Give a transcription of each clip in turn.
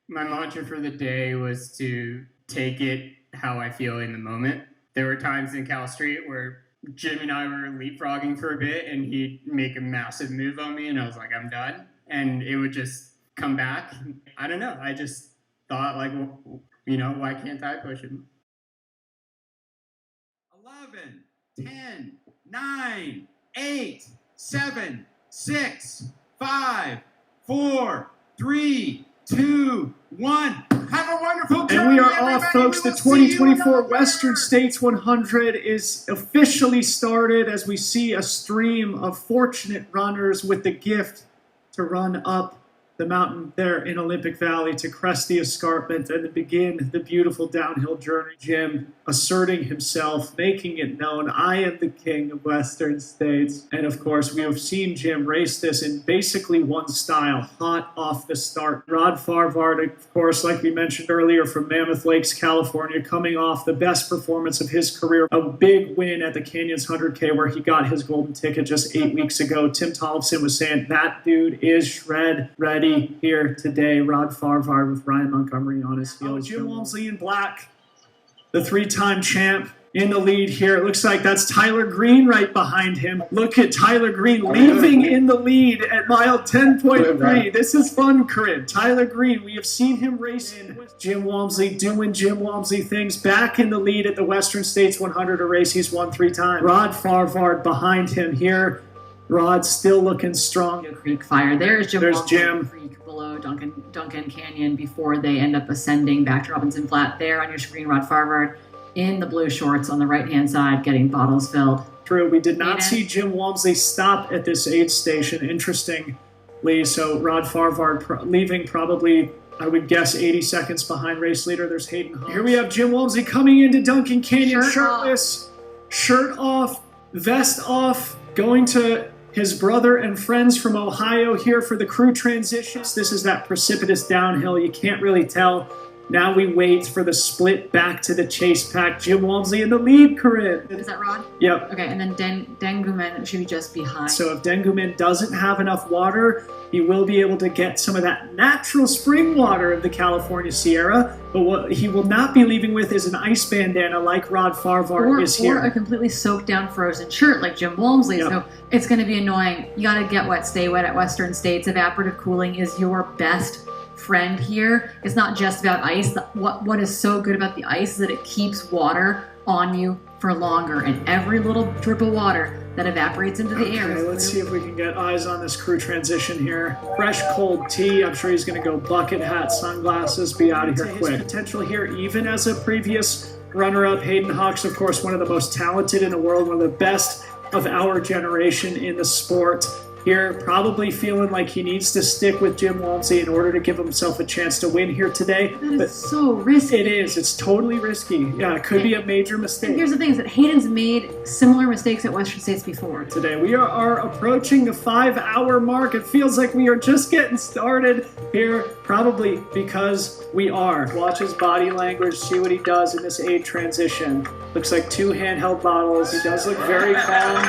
My mantra for the day was to take it how I feel in the moment. There were times in Cal Street where Jim and I were leapfrogging for a bit and he'd make a massive move on me and I was like, I'm done. And it would just come back. I don't know. I just thought like, well, why can't I push him? 11, 10, 9, 8, 7, 6, 5, 4, 3, 2, 1. Have a wonderful journey, and we are everybody. off, folks. The 2024 Western States 100 is officially started as we see a stream of fortunate runners with the gift to run up the mountain there in Olympic Valley to crest the escarpment and to begin the beautiful downhill journey. Jim asserting himself, making it known, I am the king of Western States. And of course, we have seen Jim race this in basically one style, hot off the start. Rod Farvard, of course, like we mentioned earlier, from Mammoth Lakes, California, coming off the best performance of his career, a big win at the Canyons 100K where he got his golden ticket just 8 weeks ago. Tim Tollefson was saying that dude is shred ready here today. Rod Farvard with Ryan Montgomery on his heels. Jim Walmsley in black, the three-time champ in the lead here. It looks like that's Tyler Green right behind him. Look at Tyler Green leaving in the lead at mile 10.3. This is fun, Corinne. Tyler Green, we have seen him racing. Jim Walmsley doing Jim Walmsley things, back in the lead at the Western States 100, a race he's won 3 times. Rod Farvard behind him here. Rod still looking strong. Creek Fire. There's There's Jim. Creek below Duncan Canyon before they end up ascending back to Robinson Flat. There on your screen, Rod Farvard in the blue shorts on the right-hand side getting bottles filled. True, we did not see Jim Walmsley stop at this aid station, interestingly. So Rod Farvard leaving probably, I would guess, 80 seconds behind race leader. There's Hayden Hawes. Here we have Jim Walmsley coming into Duncan Canyon, shirtless, shirt off, vest off, going to his brother and friends from Ohio here for the crew transitions. This is that precipitous downhill. You can't really tell. Now we wait for the split back to the chase pack. Jim Walmsley in the lead, Corinne. Is that Rod? Yep. Okay, and then Denguman should be just behind. So if Denguman doesn't have enough water, he will be able to get some of that natural spring water of the California Sierra. But what he will not be leaving with is an ice bandana like Rod Farvard is here. Or a completely soaked down frozen shirt like Jim Walmsley. Yep. So it's going to be annoying. You got to get wet, stay wet at Western States. Evaporative cooling is your best friend here. It's not just about ice. What is so good about the ice is that it keeps water on you for longer, and every little drip of water that evaporates into the air. Okay, let's see if we can get eyes on this crew transition here. Fresh cold tea. I'm sure he's going to go bucket hat, sunglasses, be out of here quick. Potential here, even as a previous runner-up, Hayden Hawks, of course, one of the most talented in the world, one of the best of our generation in the sport. Here, probably feeling like he needs to stick with Jim Walmsley in order to give himself a chance to win here today. That is so risky. It is. It's totally risky. Yeah, it could be a major mistake. And here's the thing, is that Hayden's made similar mistakes at Western States before. Today we are approaching the 5-hour mark. It feels like we are just getting started here, probably because we are. Watch his body language, see what he does in this aid transition. Looks like 2 handheld bottles. He does look very calm.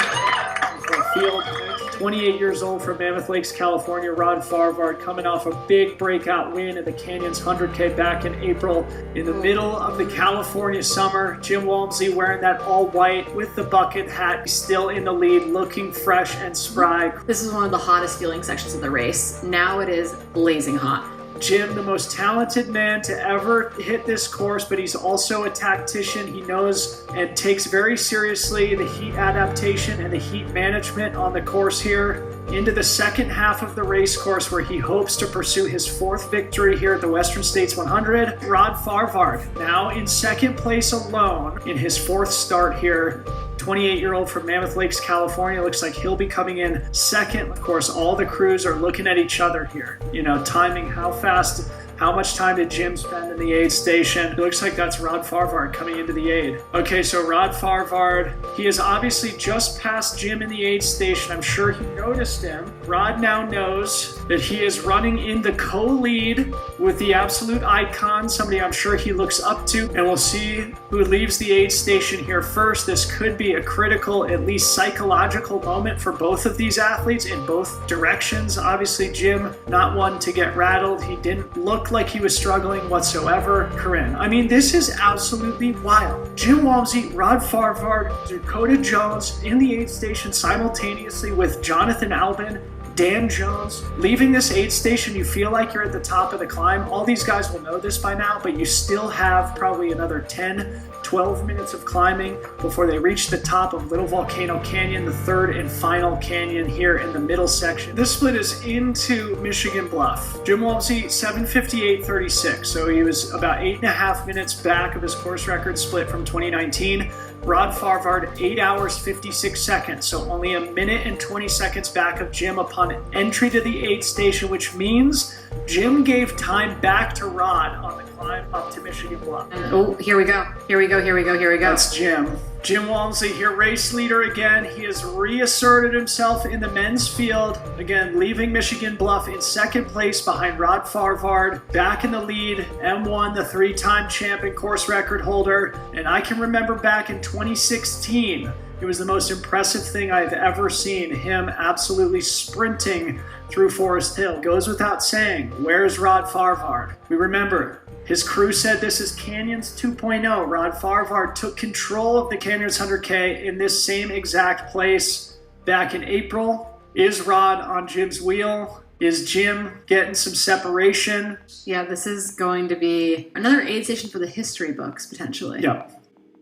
For a field 28 years old from Mammoth Lakes, California, Rod Farvard coming off a big breakout win at the Canyons 100K back in April in the middle of the California summer. Jim Walmsley wearing that all white with the bucket hat, still in the lead, looking fresh and spry. This is one of the hottest feeling sections of the race. Now it is blazing hot. Jim, the most talented man to ever hit this course, but he's also a tactician. He knows and takes very seriously the heat adaptation and the heat management on the course here. Into the second half of the race course where he hopes to pursue his 4th victory here at the Western States 100. Rod Farvard now in second place alone in his 4th start here. 28-year-old from Mammoth Lakes, California. Looks like he'll be coming in second. Of course, all the crews are looking at each other here. You know, timing how fast, how much time did Jim spend in the aid station? It looks like that's Rod Farvard coming into the aid. Okay, so Rod Farvard, he is obviously just past Jim in the aid station. I'm sure he noticed him. Rod now knows that he is running in the co-lead with the absolute icon, somebody I'm sure he looks up to, and we'll see who leaves the aid station here first. This could be a critical, at least psychological moment for both of these athletes in both directions. Obviously, Jim, not one to get rattled. He didn't look like he was struggling whatsoever. Corinne, I mean, this is absolutely wild. Jim Walmsley, Rod Farvard, Dakota Jones in the aid station simultaneously with Jonathan Albin, Dan Jones. Leaving this aid station, you feel like you're at the top of the climb. All these guys will know this by now, but you still have probably another 10, 12 minutes of climbing before they reach the top of Little Volcano Canyon, the third and final canyon here in the middle section. This split is into Michigan Bluff. Jim Walmsley, 7:58.36, so he was about 8.5 minutes back of his course record split from 2019. Rod Farvard, 8 hours, 56 seconds, so only a minute and 20 seconds back of Jim upon entry to the aid station, which means Jim gave time back to Rod on the climb up to Michigan Bluff. Oh, here we go. Here we go. Here we go. Here we go. That's Jim. Jim Walmsley here, race leader again. He has reasserted himself in the men's field. Again, leaving Michigan Bluff in second place behind Rod Farvard. Back in the lead, M1, the three-time champion course record holder. And I can remember back in 2016, it was the most impressive thing I've ever seen. Him absolutely sprinting through Forest Hill. Goes without saying, where's Rod Farvard? We remember, his crew said this is Canyons 2.0. Rod Farvard took control of the Canyons 100K in this same exact place back in April. Is Rod on Jim's wheel? Is Jim getting some separation? Yeah, this is going to be another aid station for the history books, potentially. Yeah.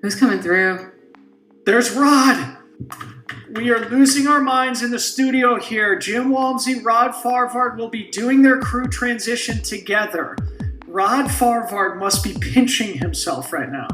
Who's coming through? There's Rod! We are losing our minds in the studio here. Jim Walmsley, Rod Farvard will be doing their crew transition together. Rod Farvard must be pinching himself right now.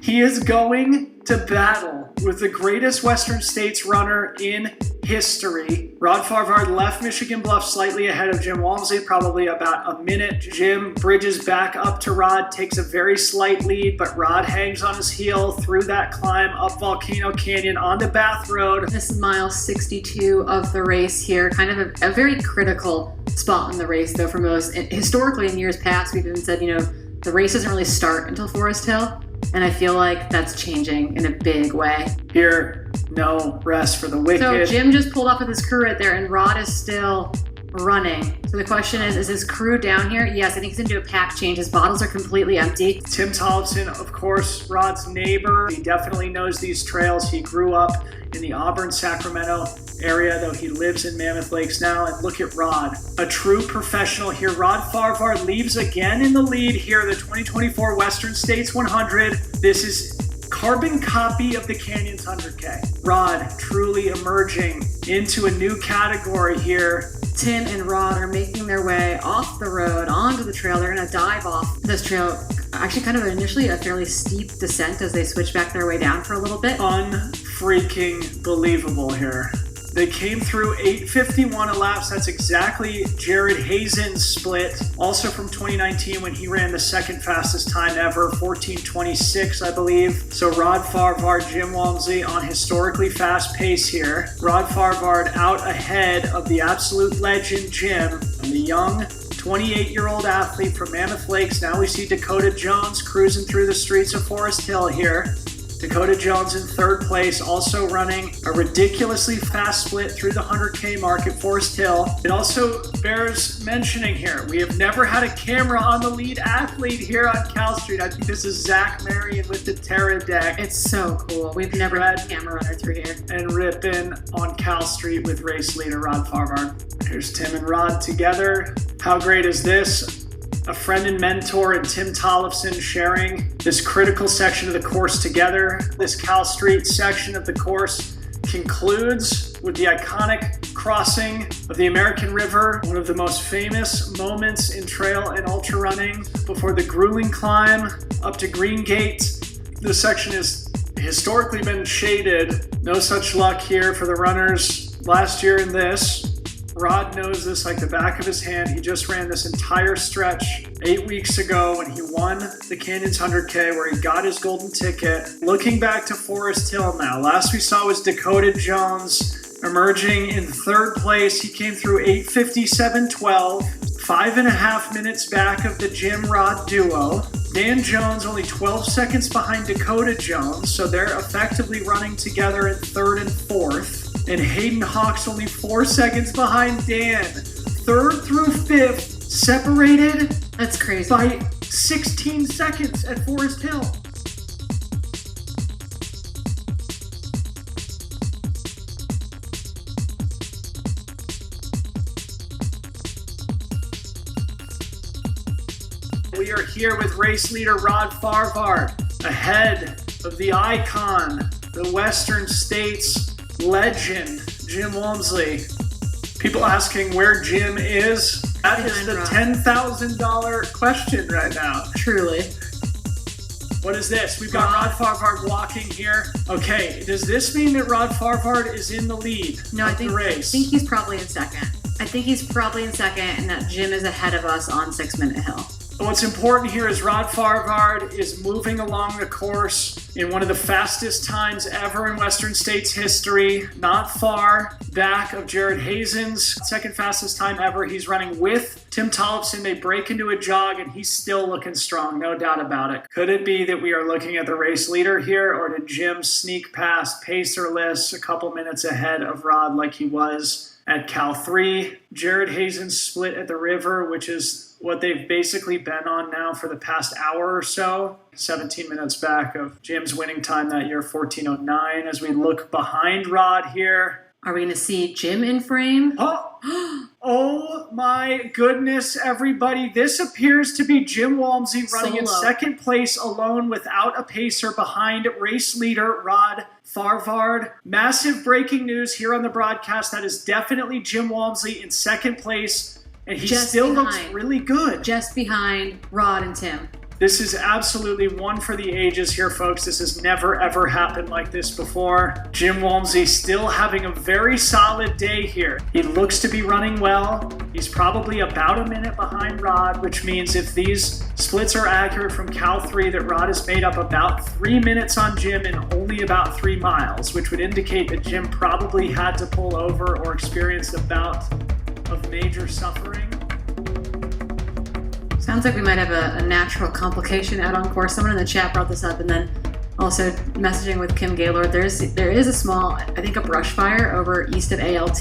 He is going to battle with the greatest Western States runner in history. Rod Farvard left Michigan Bluff slightly ahead of Jim Walmsley, probably about a minute. Jim bridges back up to Rod, takes a very slight lead, but Rod hangs on his heel through that climb up Volcano Canyon onto Bath Road. This is mile 62 of the race here. Kind of a very critical spot in the race, though, for most. And historically, in years past, we've even said, the race doesn't really start until Forest Hill. And I feel like that's changing in a big way. Here, no rest for the wicked. So Jim just pulled off with his crew right there, and Rod is still running. So the question is his crew down here? Yes, I think he's going to do a pack change. His bottles are completely empty. Tim Tollefson, of course, Rod's neighbor. He definitely knows these trails. He grew up in the Auburn, Sacramento area, though he lives in Mammoth Lakes now. And look at Rod, a true professional here. Rod Farvard leaves again in the lead here, the 2024 Western States 100. This is carbon copy of the Canyons 100K. Rod truly emerging into a new category here. Tim and Rod are making their way off the road onto the trail. They're going to dive off this trail. Actually, kind of initially a fairly steep descent as they switch back their way down for a little bit. Unfreaking believable here. They came through 8:51 elapsed. That's exactly Jared Hazen's split, also from 2019 when he ran the second fastest time ever, 14:26, I believe. So Rod Farvard, Jim Walmsley on historically fast pace here. Rod Farvard out ahead of the absolute legend Jim and the young 28-year-old athlete from Mammoth Lakes. Now we see Dakota Jones cruising through the streets of Forest Hill here. Dakota Jones in third place, also running a ridiculously fast split through the 100K mark at Forest Hill. It also bears mentioning here, we have never had a camera on the lead athlete here on Cal Street. I think this is Zach Marion with the Terra deck. It's so cool. We've never had a camera runner through here. And ripping on Cal Street with race leader Rod Farvard. Here's Tim and Rod together. How great is this? A friend and mentor in Tim Tollefson sharing this critical section of the course together. This Cal Street section of the course concludes with the iconic crossing of the American River, one of the most famous moments in trail and ultra running before the grueling climb up to Green Gate. This section has historically been shaded. No such luck here for the runners last year in this. Rod knows this like the back of his hand. He just ran this entire stretch 8 weeks ago when he won the Canyons 100K, where he got his golden ticket. Looking back to Forest Hill now, last we saw was Dakota Jones emerging in third place. He came through 8:57.12, 5.5 minutes back of the Jim Rod duo. Dan Jones only 12 seconds behind Dakota Jones, so they're effectively running together in third and fourth. And Hayden Hawks only 4 seconds behind Dan. Third through fifth, separated That's crazy. by 16 seconds at Forest Hill. We are here with race leader Rod Farvard, ahead of the icon, the Western States legend, Jim Walmsley. People asking where Jim is. That is the $10,000 question right now. Truly. What is this? We've got Rod Farvard walking here. Okay, does this mean that Rod Farvard is in the lead No, of the I race? think he's probably in second. I think he's probably in second, and that Jim is ahead of us on 6 Minute Hill. What's important here is Rod Farvard is moving along the course in one of the fastest times ever in Western States history, not far back of Jared Hazen's second fastest time ever. He's running with Tim Tollefson. They break into a jog, and he's still looking strong, no doubt about it. Could it be that we are looking at the race leader here, or did Jim sneak past pacerless a couple minutes ahead of Rod like he was at Cal 3? Jared Hazen's split at the river, which is what they've basically been on now for the past hour or so. 17 minutes back of Jim's winning time that year, 14:09. As we look behind Rod here. Are we going to see Jim in frame? Oh my goodness, everybody. This appears to be Jim Walmsley running in second place alone without a pacer behind race leader Rod Farvard. Massive breaking news here on the broadcast. That is definitely Jim Walmsley in second place. And he still looks really good. Just behind Rod and Tim. This is absolutely one for the ages here, folks. This has never, ever happened like this before. Jim Walmsley still having a very solid day here. He looks to be running well. He's probably about a minute behind Rod, which means if these splits are accurate from Cal 3, that Rod has made up about 3 minutes on Jim in only about 3 miles, which would indicate that Jim probably had to pull over or experienced a bout of major suffering. Sounds like we might have a natural complication out on course. Someone in the chat brought this up, and then also messaging with Kim Gaylord. There is a small, I think, a brush fire over east of ALT.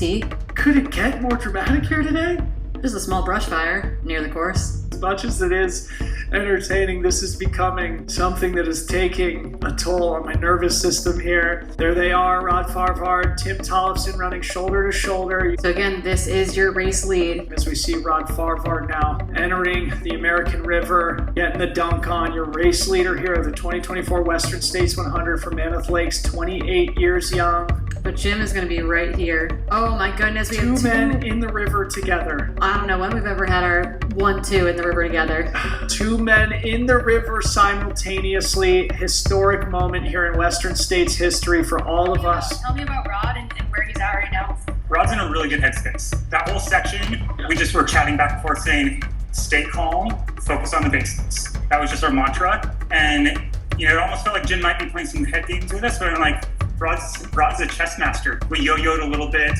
Could it get more dramatic here today? There's a small brush fire near the course. As much as it is entertaining, this is becoming something that is taking a toll on my nervous system here. There they are, Rod Farvard, Tim Tollefson running shoulder to shoulder. So again, this is your race lead. As we see Rod Farvard now entering the American River, getting the dunk on your race leader here of the 2024 Western States 100 from Mammoth Lakes, 28 years young. But Jim is going to be right here. Oh my goodness, we have two men in the river together. I don't know when we've ever had our 1-2 in the river together. 2 men in the river simultaneously. Historic moment here in Western States history for all of us. Tell me about Rod and where he's at right now. Rod's in a really good headspace. That whole section, we just were chatting back and forth saying, stay calm, focus on the basics. That was just our mantra. And, you know, it almost felt like Jim might be playing some head games with us, but I'm like, Rod's a chess master. We yo-yoed a little bit.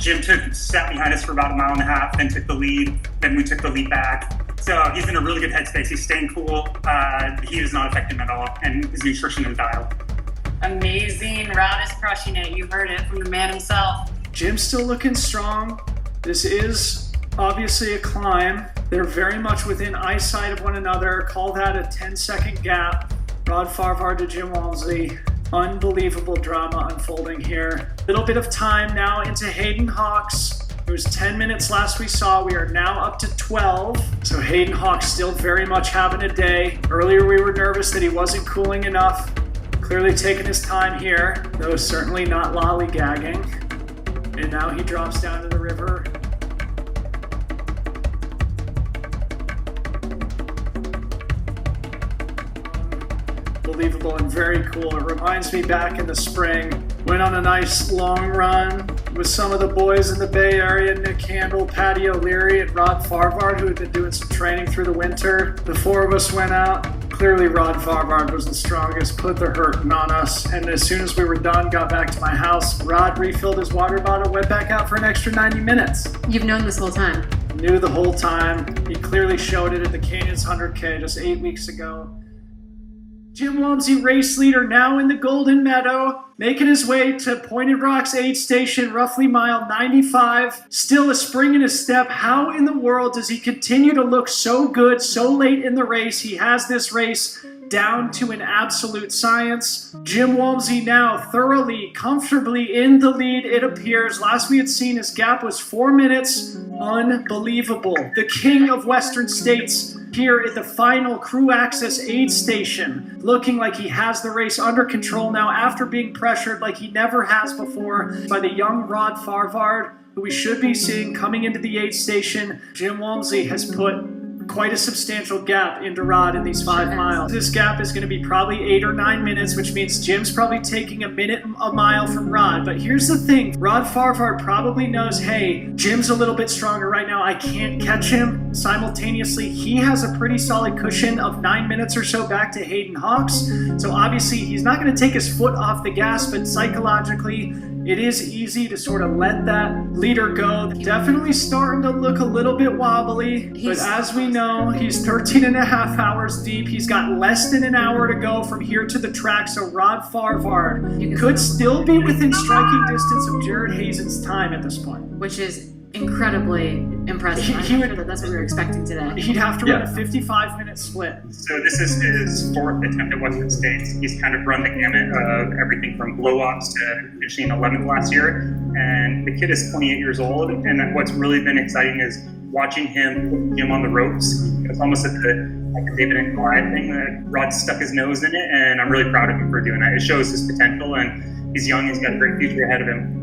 Jim sat behind us for about 1.5 miles, then took the lead. Then we took the lead back. So he's in a really good headspace. He's staying cool. The heat is not affecting him at all, and his nutrition is dialed. Amazing. Rod is crushing it. You heard it from the man himself. Jim's still looking strong. This is obviously a climb. They're very much within eyesight of one another. Call that a 10-second gap. Rod Farvard to Jim Walmsley. Unbelievable drama unfolding here. Little bit of time now into Hayden Hawks. It was 10 minutes last we saw. We are now up to 12. So Hayden Hawks still very much having a day. Earlier we were nervous that he wasn't cooling enough. Clearly taking his time here, though certainly not lollygagging. And now he drops down to the river. Unbelievable and very cool. It reminds me back in the spring, went on a nice long run with some of the boys in the Bay Area, Nick Handel, Patty O'Leary, and Rod Farvard, who had been doing some training through the winter. The 4 of us went out. Clearly Rod Farvard was the strongest, put the hurting on us. And as soon as we were done, got back to my house, Rod refilled his water bottle, went back out for an extra 90 minutes. You've known this whole time. Knew the whole time. He clearly showed it at the Canyons 100K just 8 weeks ago. Jim Walmsley, race leader, now in the Golden Meadow, making his way to Pointed Rock's aid station, roughly mile 95. Still a spring in his step. How in the world does he continue to look so good so late in the race? He has this race down to an absolute science. Jim Walmsley now thoroughly, comfortably in the lead, it appears. Last we had seen, his gap was 4 minutes. Unbelievable. The king of Western States here at the final crew access aid station, looking like he has the race under control now after being pressured like he never has before by the young Rod Farvard, who we should be seeing coming into the aid station. Jim Walmsley has put quite a substantial gap into Rod in these 5 miles. This gap is going to be probably 8 or 9 minutes, which means Jim's probably taking a minute a mile from Rod. But here's the thing, Rod Farvard probably knows, hey, Jim's a little bit stronger right now. I can't catch him. Simultaneously, he has a pretty solid cushion of 9 minutes or so back to Hayden Hawks. So obviously, he's not going to take his foot off the gas, but psychologically, it is easy to sort of let that leader go. Definitely starting to look a little bit wobbly, but as we know, he's 13 and a half hours deep. He's got less than an hour to go from here to the track, so Rod Farvard could still be within striking distance of Jared Hazen's time at this point. Which is incredibly impressive. I'm sure that's what we were expecting today. He'd have to run a 55-minute split. So this is his 4th attempt at Western States. He's kind of run the gamut of everything from blow-ups to finishing 11th last year. And the kid is 28 years old. And what's really been exciting is watching him put him on the ropes. It's almost like a David and Goliath thing that Rod stuck his nose in it. And I'm really proud of him for doing that. It shows his potential, and he's young. He's got a great future ahead of him.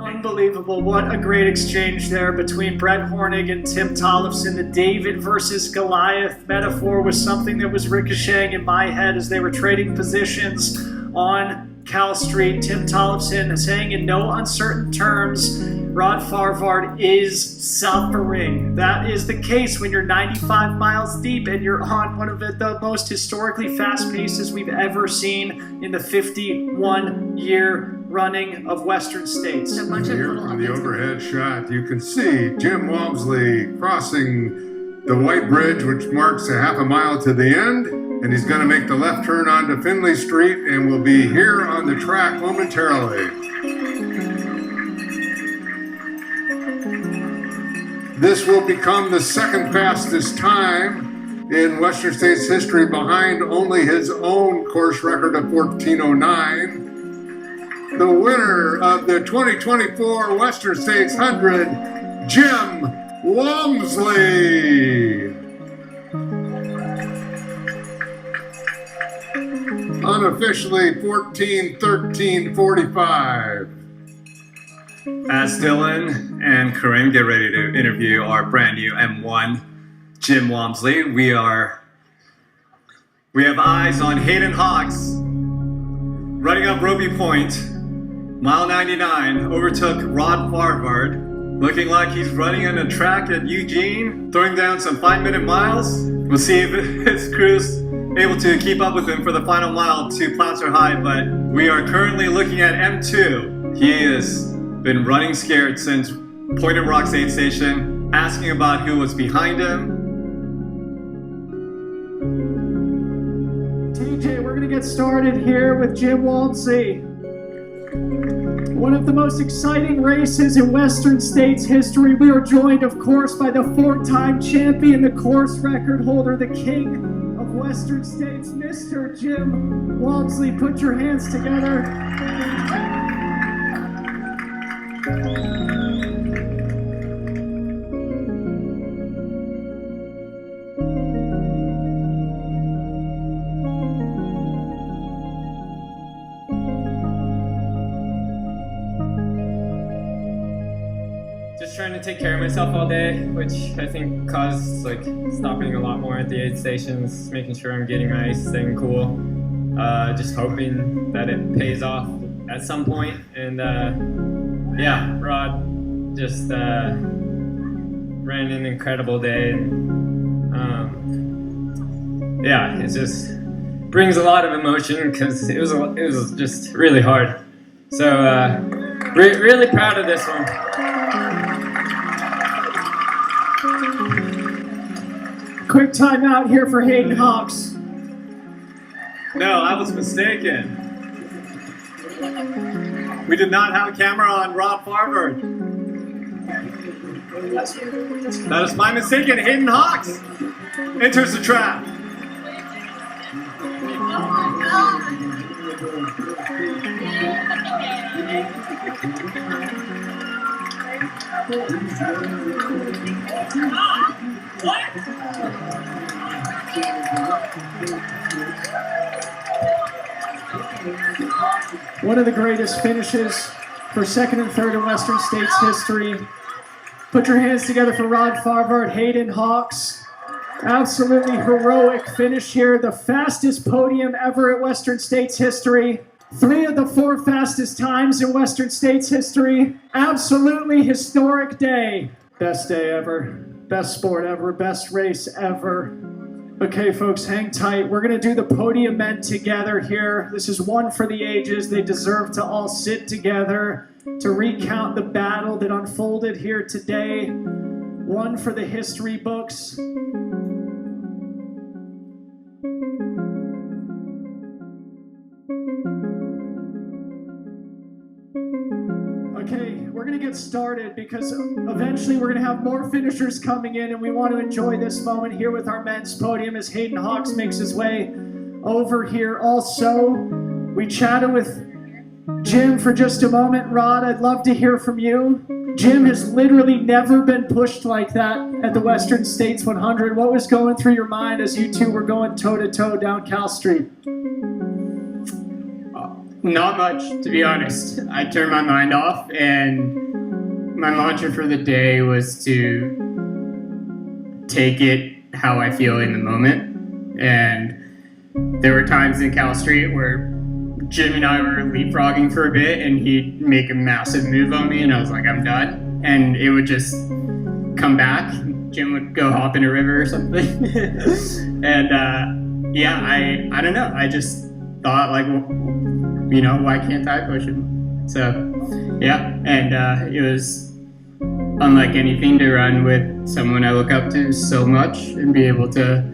Unbelievable. What a great exchange there between Brett Hornig and Tim Tollefson. The David versus Goliath metaphor was something that was ricocheting in my head as they were trading positions on Cal Street. Tim Tollefson saying in no uncertain terms, Rod Farvard is suffering. That is the case when you're 95 miles deep and you're on one of the most historically fast paces we've ever seen in the 51-year running of Western States. Here on the overhead shot, you can see Jim Walmsley crossing the White Bridge, which marks a half a mile to the end, and he's going to make the left turn onto Finley Street and will be here on the track momentarily. This will become the second fastest time in Western States history, behind only his own course record of 14:09. The winner of the 2024 Western States 100, Jim Walmsley. Unofficially 14:13:45. As Dylan and Corinne get ready to interview our brand new M1, Jim Walmsley, we have eyes on Hayden Hawks running up Roby Point. Mile 99 overtook Rod Farvard, looking like he's running on a track at Eugene, throwing down some 5-minute miles. We'll see if his crew's able to keep up with him for the final mile to Placer High, but we are currently looking at M2. He has been running scared since Pointed Rock's aid station, asking about who was behind him. TJ, we're going to get started here with Jim Walmsley. One of the most exciting races in Western States history. We are joined, of course, by the 4-time champion, the course record holder, the king of Western States, Mr. Jim Walmsley. Put your hands together. Just trying to take care of myself all day, which I think caused stopping a lot more at the aid stations, making sure I'm getting ice, staying cool, just hoping that it pays off at some point. And Rod just ran an incredible day. And, it just brings a lot of emotion because it was just really hard. So really proud of this one. Quick timeout here for Hayden Hawks. No, I was mistaken. We did not have a camera on Rod Farvard. That is my mistake, and Hayden Hawks enters the trap. One of the greatest finishes for second and third in Western States history. Put your hands together for Rod Farvard, Hayden Hawks. Absolutely heroic finish here. The fastest podium ever at Western States history. 3 of the 4 fastest times in Western States history. Absolutely historic day. Best day ever. Best sport ever. Best race ever. Okay, folks, hang tight. We're going to do the podium men together here. This is one for the ages. They deserve to all sit together to recount the battle that unfolded here today. One for the history books. Okay, we're going to get started because eventually we're going to have more finishers coming in, and we want to enjoy this moment here with our men's podium as Hayden Hawks makes his way over here. Also, we chatted with Jim for just a moment. Rod, I'd love to hear from you. Jim has literally never been pushed like that at the Western States 100. What was going through your mind as you two were going toe-to-toe down Cal Street? Not much, to be honest. I turned my mind off, and my mantra for the day was to take it how I feel in the moment. And there were times in Cal Street where Jim and I were leapfrogging for a bit, and he'd make a massive move on me, and I was like, I'm done. And it would just come back. Jim would go hop in a river or something. And yeah, I don't know. I just thought, like, you know, why can't I push him? So, yeah, and it was unlike anything to run with someone I look up to so much and be able to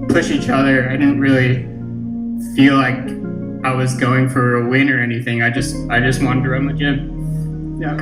push each other. I didn't really feel like I was going for a win or anything. I just wanted to run with Jim. Yeah.